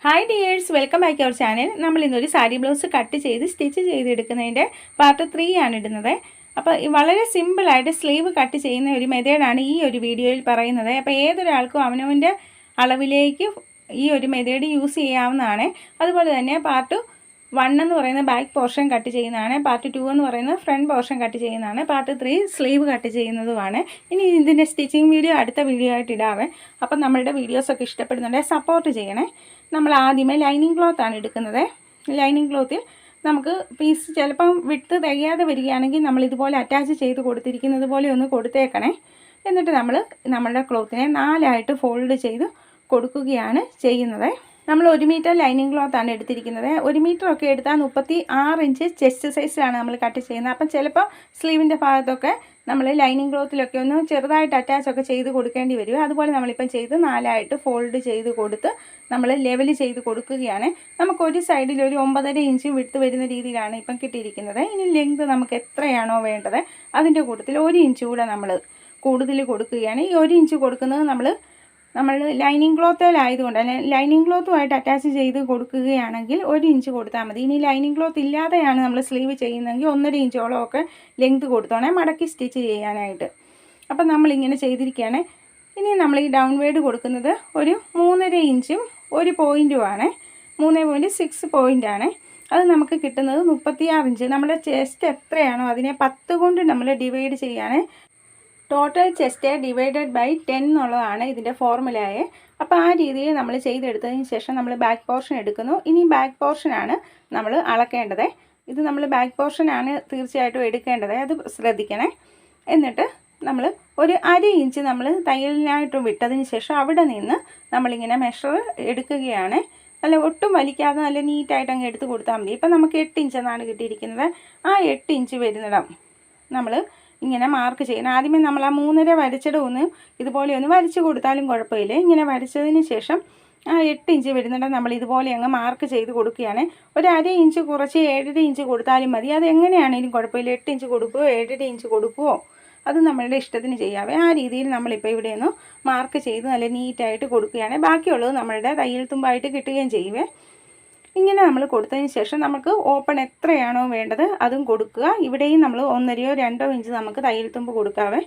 Hi dears, welcome back our channel. നമ്മൾ ഇന്നൊരു sari blouse cut ചെയ്ത് സ്റ്റിച്ച് ചെയ്തെടുക്കുന്നതിൻ്റെ പാർട്ട് 3 ആണ് ഇടുന്നത്. അപ്പോൾ വളരെ സിമ്പിളായിട്ട് സ്ലീവ് കട്ട് ചെയ്യുന്ന ഒരു മെത്തേഡാണ് ഈ ഒരു വീഡിയോയിൽ പറയുന്നത്. അപ്പോൾ ഏതൊരാൾക്കും അവനവൻ്റെ അളവിലേക്ക് ഈ ഒരു മെത്തേഡ് യൂസ് ചെയ്യാവുന്നതാണ്. അതുപോലെ തന്നെ പാർട്ട് 1 എന്ന് പറയുന്ന ബാക്ക് പോർഷൻ കട്ട് ചെയ്യുന്നതാണ്. പാർട്ട് 2 എന്ന് പറയുന്നത് ഫ്രണ്ട് പോർഷൻ കട്ട് ചെയ്യുന്നതാണ്. പാർട്ട് 3 സ്ലീവ് കട്ട് ചെയ്യുന്നതുമാണ്. ഇനി ഇതിൻ്റെ സ്റ്റിച്ചിങ് വീഡിയോ അടുത്ത വീഡിയോ ആയിട്ട് ഇടാവേ. അപ്പം നമ്മളുടെ വീഡിയോസൊക്കെ ഇഷ്ടപ്പെടുന്നുണ്ടെങ്കിൽ സപ്പോർട്ട് ചെയ്യണേ. നമ്മൾ ആദ്യമേ ലൈനിങ് ക്ലോത്താണ് എടുക്കുന്നത്. ലൈനിങ് ക്ലോത്തിൽ നമുക്ക് പീസ് ചിലപ്പം വിട്ട് തികയാതെ വരികയാണെങ്കിൽ നമ്മൾ ഇതുപോലെ അറ്റാച്ച് ചെയ്ത് കൊടുത്തിരിക്കുന്നത് പോലെ ഒന്ന് കൊടുത്തേക്കണേ. എന്നിട്ട് നമ്മളുടെ ക്ലോത്തിനെ 4ആയിട്ട് ഫോൾഡ് ചെയ്ത് കൊടുക്കുകയാണ് ചെയ്യുന്നത്. നമ്മൾ 1 മീറ്റർ ലൈനിങ് ക്ലോത്താണ് എടുത്തിരിക്കുന്നത്. 1 മീറ്ററൊക്കെ എടുത്താൽ 36 ഇഞ്ച് ചെസ്റ്റ് സൈസിലാണ് നമ്മൾ കട്ട് ചെയ്യുന്നത്. അപ്പം ചിലപ്പോൾ സ്ലീവിൻ്റെ ഭാഗത്തൊക്കെ നമ്മൾ ലൈനിങ് ക്ലോത്തിലൊക്കെ ഒന്ന് ചെറുതായിട്ട് അറ്റാച്ചൊക്കെ ചെയ്ത് കൊടുക്കേണ്ടി വരും. അതുപോലെ നമ്മളിപ്പം ചെയ്ത് 4ആയിട്ട് ഫോൾഡ് ചെയ്ത് കൊടുത്ത് നമ്മൾ ലെവൽ ചെയ്ത് കൊടുക്കുകയാണ്. നമുക്കൊരു സൈഡിൽ ഒരു 9.5 ഇഞ്ച് വിട്ട് വരുന്ന രീതിയിലാണ് ഇപ്പം കിട്ടിയിരിക്കുന്നത്. ഇനി ലെങ്ത് നമുക്ക് എത്രയാണോ വേണ്ടത് അതിൻ്റെ കൂട്ടത്തിൽ 1 ഇഞ്ച് കൂടെ നമ്മൾ കൂടുതൽ കൊടുക്കുകയാണ്. ഈ 1 ഇഞ്ച് കൊടുക്കുന്നത് നമ്മൾ ലൈനിങ് ക്ലോത്തിലായതുകൊണ്ട് ലൈനിങ് ക്ലോത്തുമായിട്ട് അറ്റാച്ച് ചെയ്ത് കൊടുക്കുകയാണെങ്കിൽ 1 ഇഞ്ച് കൊടുത്താൽ മതി. ഇനി ലൈനിങ് ക്ലോത്ത് ഇല്ലാതെയാണ് നമ്മൾ സ്ലീവ് ചെയ്യുന്നതെങ്കിൽ 1.5 ഇഞ്ചോളമൊക്കെ ലെങ്ത് കൊടുത്തോണേ മടക്കി സ്റ്റിച്ച് ചെയ്യാനായിട്ട്. അപ്പം നമ്മളിങ്ങനെ ചെയ്തിരിക്കുകയാണ്. ഇനി നമ്മൾ ഈ ഡൗൺ വേഡ് കൊടുക്കുന്നത് ഒരു 3.5 ഇഞ്ചും 1 പോയിൻറ്റുമാണ്. 3.6 പോയിൻ്റാണ്. അത് നമുക്ക് കിട്ടുന്നത് 36 ഇഞ്ച്. നമ്മുടെ ചെസ്റ്റ് എത്രയാണോ അതിനെ 10 കൊണ്ട് നമ്മൾ ഡിവൈഡ് ചെയ്യാണ്. ടോട്ടൽ ചെസ്റ്റ് ഡിവൈഡഡ് ബൈ 10 എന്നുള്ളതാണ് ഇതിൻ്റെ ഫോർമുലയെ. അപ്പോൾ ആ രീതിയിൽ നമ്മൾ ചെയ്തെടുത്തതിന് ശേഷം നമ്മൾ ബാക്ക് പോർഷൻ എടുക്കുന്നു. ഇനി ബാക്ക് പോർഷനാണ് നമ്മൾ അളക്കേണ്ടത്. ഇത് നമ്മൾ ബാക്ക് പോർഷനാണ് തീർച്ചയായിട്ടും എടുക്കേണ്ടത്, അത് ശ്രദ്ധിക്കണേ. എന്നിട്ട് നമ്മൾ ഒരു 1/2 ഇഞ്ച് നമ്മൾ തയ്യലിനായിട്ട് വിട്ടതിന് ശേഷം അവിടെ നിന്ന് നമ്മളിങ്ങനെ മെഷർ എടുക്കുകയാണ്. നല്ല ഒട്ടും വലിക്കാതെ നല്ല നീറ്റായിട്ട് അങ്ങ് എടുത്ത് കൊടുത്താൽ മതി. ഇപ്പം നമുക്ക് 8 ഇഞ്ച് എന്നാണ് കിട്ടിയിരിക്കുന്നത്. ആ 8 ഇഞ്ച് വരുന്നിടം നമ്മൾ ഇങ്ങനെ മാർക്ക് ചെയ്യണം. ആദ്യമേ നമ്മൾ ആ 3.5 വരച്ചിടമൊന്ന് ഇതുപോലെ ഒന്ന് വരച്ച് കൊടുത്താലും കുഴപ്പമില്ല. ഇങ്ങനെ വരച്ചതിന് ശേഷം ആ 8 ഇഞ്ച് വരുന്നിടം നമ്മൾ ഇതുപോലെ അങ്ങ് മാർക്ക് ചെയ്ത് കൊടുക്കുകയാണ്. ഒരു 1/2 ഇഞ്ച് കുറച്ച് 7.5 ഇഞ്ച് കൊടുത്താലും മതി. അത് എങ്ങനെയാണെങ്കിലും കുഴപ്പമില്ല. 8 ഇഞ്ച് കൊടുക്കുമോ 7.5 ഇഞ്ച് കൊടുക്കുമോ അത് നമ്മളുടെ ഇഷ്ടത്തിന് ചെയ്യാവേ. ആ രീതിയിൽ നമ്മളിപ്പോൾ ഇവിടെ ഒന്ന് മാർക്ക് ചെയ്ത് നല്ല നീറ്റായിട്ട് കൊടുക്കുകയാണ്. ബാക്കിയുള്ളത് നമ്മളുടെ തയ്യൽ തുമ്പായിട്ട് കിട്ടുകയും ചെയ്യുവേ. ഇങ്ങനെ നമ്മൾ കൊടുത്തതിന് ശേഷം നമുക്ക് ഓപ്പൺ എത്രയാണോ വേണ്ടത് അതും കൊടുക്കുക. ഇവിടെയും നമ്മൾ 1.5 2 ഇഞ്ച് നമുക്ക് തയ്യൽ തുമ്പ് കൊടുക്കാവേ.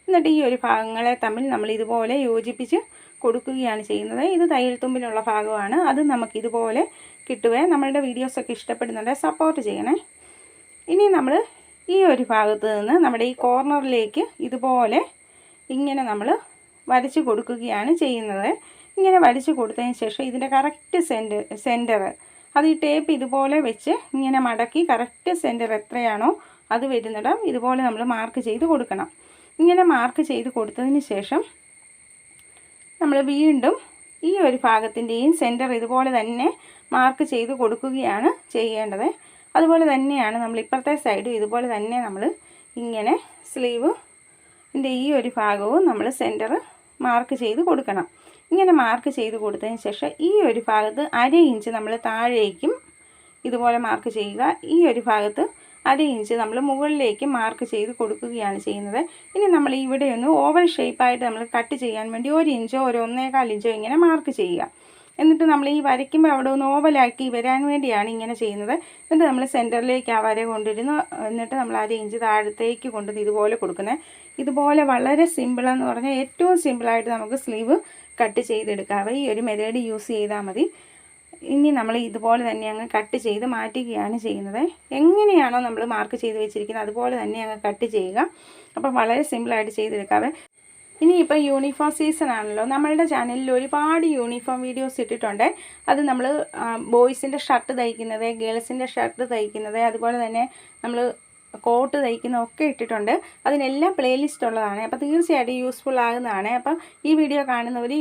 എന്നിട്ട് ഈ ഒരു ഭാഗങ്ങളെ തമ്മിൽ നമ്മൾ ഇതുപോലെ യോജിപ്പിച്ച് കൊടുക്കുകയാണ് ചെയ്യുന്നത്. ഇത് തയ്യൽ തുമ്പിലുള്ള ഭാഗമാണ്. അത് നമുക്ക് ഇതുപോലെ കിട്ടുവേ. നമ്മളുടെ വീഡിയോസൊക്കെ ഇഷ്ടപ്പെടുന്നുണ്ടെങ്കിൽ സപ്പോർട്ട് ചെയ്യണേ. ഇനി നമ്മൾ ഈ ഒരു ഭാഗത്ത് നിന്ന് നമ്മുടെ ഈ കോർണറിലേക്ക് ഇതുപോലെ ഇങ്ങനെ നമ്മൾ വരച്ച് കൊടുക്കുകയാണ് ചെയ്യുന്നത്. ഇങ്ങനെ വരച്ച് കൊടുത്തതിന് ശേഷം ഇതിൻ്റെ കറക്റ്റ് സെൻറ്റർ അത് ഈ ടേപ്പ് ഇതുപോലെ വെച്ച് ഇങ്ങനെ മടക്കി കറക്റ്റ് സെൻറ്റർ എത്രയാണോ അത് വരുന്നിടം ഇതുപോലെ നമ്മൾ മാർക്ക് ചെയ്ത് കൊടുക്കണം. ഇങ്ങനെ മാർക്ക് ചെയ്ത് കൊടുത്തതിന് ശേഷം നമ്മൾ വീണ്ടും ഈ ഒരു ഭാഗത്തിൻ്റെയും സെൻറ്റർ ഇതുപോലെ തന്നെ മാർക്ക് ചെയ്ത് കൊടുക്കുകയാണ് ചെയ്യേണ്ടത്. അതുപോലെ തന്നെയാണ് നമ്മൾ ഇപ്പുറത്തെ സൈഡും ഇതുപോലെ തന്നെ നമ്മൾ ഇങ്ങനെ സ്ലീവിൻ്റെ ഈ ഒരു ഭാഗവും നമ്മൾ സെൻറ്റർ മാർക്ക് ചെയ്ത് കൊടുക്കണം. ഇങ്ങനെ മാർക്ക് ചെയ്ത് കൊടുത്തതിന് ശേഷം ഈ ഒരു ഭാഗത്ത് 1/2 ഇഞ്ച് നമ്മൾ താഴേക്കും ഇതുപോലെ മാർക്ക് ചെയ്യുക. ഈ ഒരു ഭാഗത്ത് 1/2 ഇഞ്ച് നമ്മൾ മുകളിലേക്ക് മാർക്ക് ചെയ്ത് കൊടുക്കുകയാണ് ചെയ്യുന്നത്. ഇനി നമ്മൾ ഇവിടെ ഒന്ന് ഓവൽ ഷേപ്പായിട്ട് നമ്മൾ കട്ട് ചെയ്യാൻ വേണ്ടി 1 ഇഞ്ചോ ഒരു 1.25 ഇഞ്ചോ ഇങ്ങനെ മാർക്ക് ചെയ്യുക. എന്നിട്ട് നമ്മൾ ഈ വരയ്ക്കുമ്പോൾ അവിടെ ഒന്ന് ഓവലാക്കി വരാൻ വേണ്ടിയാണ് ഇങ്ങനെ ചെയ്യുന്നത്. എന്നിട്ട് നമ്മൾ സെൻറ്ററിലേക്ക് ആ വര കൊണ്ടിരുന്നു. എന്നിട്ട് നമ്മൾ 1/2 ഇഞ്ച് താഴത്തേക്ക് കൊണ്ടുവന്ന് ഇതുപോലെ കൊടുക്കുന്നത്. ഇതുപോലെ വളരെ സിമ്പിളെന്ന് പറഞ്ഞാൽ ഏറ്റവും സിമ്പിളായിട്ട് നമുക്ക് സ്ലീവ് കട്ട് ചെയ്തെടുക്കാവേ. ഈ ഒരു മെത്തേഡ് യൂസ് ചെയ്താൽ മതി. ഇനി നമ്മൾ ഇതുപോലെ തന്നെ അങ്ങ് കട്ട് ചെയ്ത് മാറ്റുകയാണ് ചെയ്യുന്നത്. എങ്ങനെയാണോ നമ്മൾ മാർക്ക് ചെയ്ത് വെച്ചിരിക്കുന്നത് അതുപോലെ തന്നെ അങ്ങ് കട്ട് ചെയ്യുക. അപ്പം വളരെ സിമ്പിളായിട്ട് ചെയ്തെടുക്കാവേ. ഇനിയിപ്പോൾ യൂണിഫോം സീസൺ ആണല്ലോ. നമ്മളുടെ ചാനലിൽ ഒരുപാട് യൂണിഫോം വീഡിയോസ് ഇട്ടിട്ടുണ്ട്. അത് നമ്മൾ ബോയ്സിൻ്റെ ഷർട്ട് തയ്ക്കുന്നത്, ഗേൾസിൻ്റെ ഷർട്ട് തയ്ക്കുന്നത്, അതുപോലെ തന്നെ നമ്മൾ കോട്ട് തയ്ക്കുന്നതൊക്കെ ഇട്ടിട്ടുണ്ട്. അതിനെല്ലാം പ്ലേലിസ്റ്റ് ഉള്ളതാണ്. അപ്പോൾ തീർച്ചയായിട്ടും യൂസ്ഫുൾ ആകുന്നതാണ്. അപ്പം ഈ വീഡിയോ കാണുന്നവർ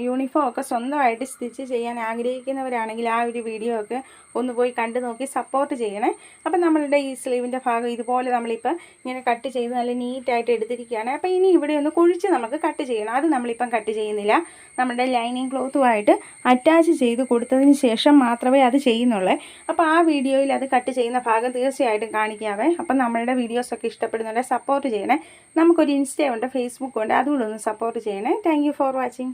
യൂണിഫോം ഒക്കെ സ്വന്തമായിട്ട് സ്റ്റിച്ച് ചെയ്യാൻ ആഗ്രഹിക്കുന്നവരാണെങ്കിൽ ആ ഒരു വീഡിയോ ഒക്കെ ഒന്ന് പോയി കണ്ടു നോക്കി സപ്പോർട്ട് ചെയ്യണേ. അപ്പം നമ്മളുടെ ഈ സ്ലീവിൻ്റെ ഭാഗം ഇതുപോലെ നമ്മളിപ്പോൾ ഇങ്ങനെ കട്ട് ചെയ്ത് നല്ല നീറ്റായിട്ട് എടുത്തിരിക്കുകയാണ്. അപ്പോൾ ഇനി ഇവിടെ ഒന്ന് കുഴിച്ച് നമുക്ക് കട്ട് ചെയ്യണം. അത് നമ്മളിപ്പം കട്ട് ചെയ്യുന്നില്ല. നമ്മുടെ ലൈനിങ് ക്ലോത്തുമായിട്ട് അറ്റാച്ച് ചെയ്ത് കൊടുത്തതിന് ശേഷം മാത്രമേ അത് ചെയ്യുന്നുള്ളൂ. അപ്പോൾ ആ വീഡിയോയിൽ അത് കട്ട് ചെയ്യുന്ന ഭാഗം തീർച്ചയായിട്ടും കാണിക്കാവേ. അപ്പം നമ്മളുടെ വീഡിയോസൊക്കെ ഇഷ്ടപ്പെടുന്നുണ്ടെങ്കിൽ സപ്പോർട്ട് ചെയ്യണേ. നമുക്കൊരു ഇൻസ്റ്റ ഉണ്ട്, ഫേസ്ബുക്ക് ഉണ്ട്, അതുകൂടെ ഒന്ന് സപ്പോർട്ട് ചെയ്യണേ. Thank you for watching.